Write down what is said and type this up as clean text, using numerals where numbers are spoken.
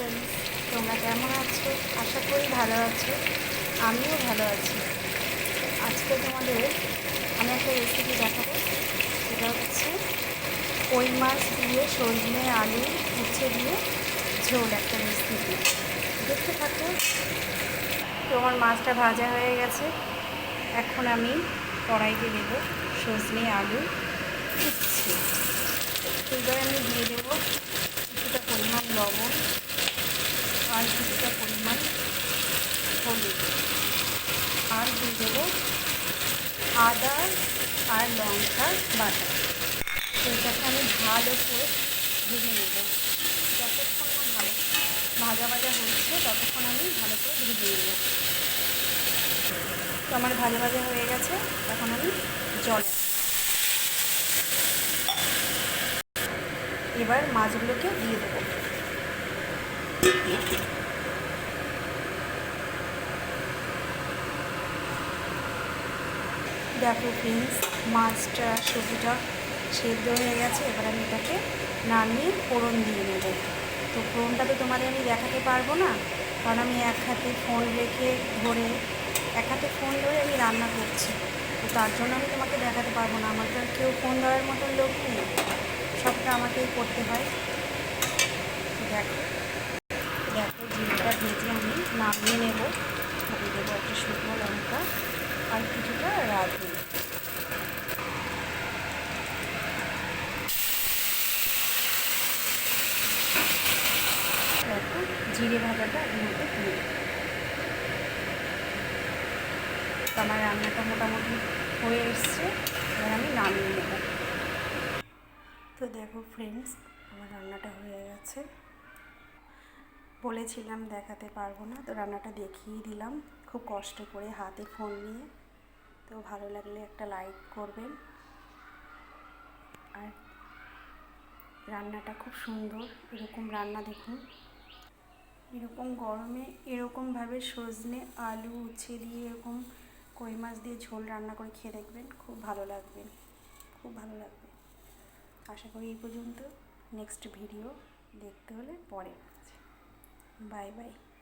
Friends, তোমরা কেমন আছো? আশা করি ভালো আছো। আমিও ভালো আছি। আজকে তোমাদের আমি একটা রেসিপি দেখাবো। সেটা হচ্ছে কই মাছ দিয়ে সজনে আলু উচ্ছে দিয়ে ঝোল একটা রেসিপি। দেখতে থাকো। তো আমার মাছটা ভাজা হয়ে গেছে। এখন আমি কড়াইতে দেবো সজনে আলু উচ্ছে। এবার আমি দিয়ে দেবো কিছুটা পরিমাণ লবণ আর কিছুটা পরিমাণ হলুদ, আর দিয়ে দেবো আদা আর লঙ্কা বাটা। সেইটাকে আমি ভালো করে ভেজে নেব। যতক্ষণ না ভাজা ভাজা হচ্ছে ততক্ষণ আমি ভালো করে ভেজে নেব। তো আমার ভাজা ভাজা হয়ে গেছে। এখন আমি জল এবার মাছগুলোকে দিয়ে দেবো। দেখো ফ্রেন্ডস, মাছটা সবজিটা সেদ্ধ হয়ে গেছে। এবার আমি এটাকে নামিয়ে ফোড়ন দিয়ে নেব। তো ফোড়নটা তো তোমাদের আমি দেখাতে পারবো না, কারণ আমি এক হাতে ফোন রেখে আমি রান্না করছি। তো তার জন্য আমি তোমাকে দেখাতে পারবো না। আমার তো আর কেউ ফোন ধরার মতন লোক নেই, সবটা আমাকেই করতে হয়। দেখো দেখো জিরেটা ভেজে আমি নামিয়ে নেব। দিয়ে দেবো একটা শুকনো লঙ্কা আর কিছুটা রাঁধুনি। দেখো জিরে ভাজাটা এর মধ্যে দিয়ে দেবো। তো আমার রান্নাটা মোটামুটি হয়ে এসছে। এবার আমি নামিয়ে নেব। তো দেখো ফ্রেন্ডস, আমার রান্নাটা হয়ে গেছে। বলেছিলাম দেখাতে পারবো না, তো রান্নাটা দেখিয়ে দিলাম খুব কষ্ট করে হাতে ফোন নিয়ে। তো ভালো লাগলে একটা লাইক করবেন। আর রান্নাটা খুব সুন্দর। এরকম রান্না দেখুন, এরকম গরমে এরকমভাবে সজনে আলু উচ্ছে দিয়ে এরকম কই মাছ দিয়ে ঝোল রান্না করে খেয়ে দেখবেন, খুব ভালো লাগবে, খুব ভালো লাগবে। আশা করি এই পর্যন্ত। নেক্সট ভিডিও দেখতে হলে পরে। Bye bye.